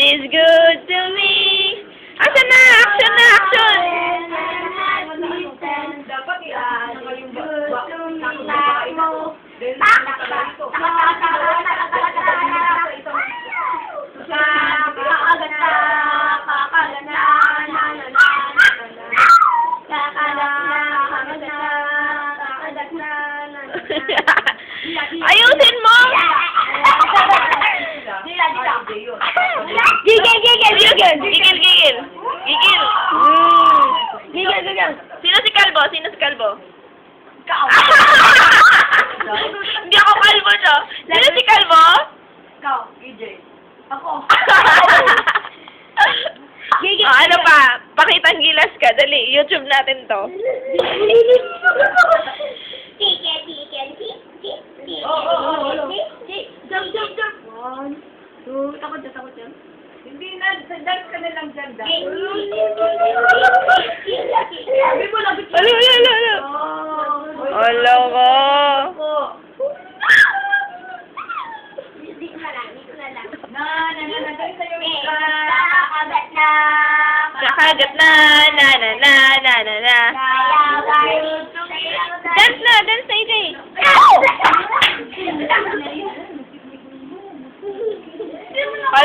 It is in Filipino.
is good to me. Action na! Action na! Action! Dapat i-action na yung Ayusin mo! Gigil, gigil, gigil! Gigil, gigil! Gigil! Gigil, gigil! Sino si Kalbo? Sino si Kalbo? Hindi ako Kalbo, no? Sino si Kalbo? Ikaw, EJ. Ako. Gigil. Oh, ano pa? Pakitang gilas ka. Dali, YouTube natin to. Jump, jump, jump. 1, 2, takot dyan, takot dyan. Hindi na, dance ka na lang dyan, dance. Sabi mo, labit ka. Alo, alo, alo, alo. Alo ko. Dahil sa'yo yung Nakagat na, na, na, na,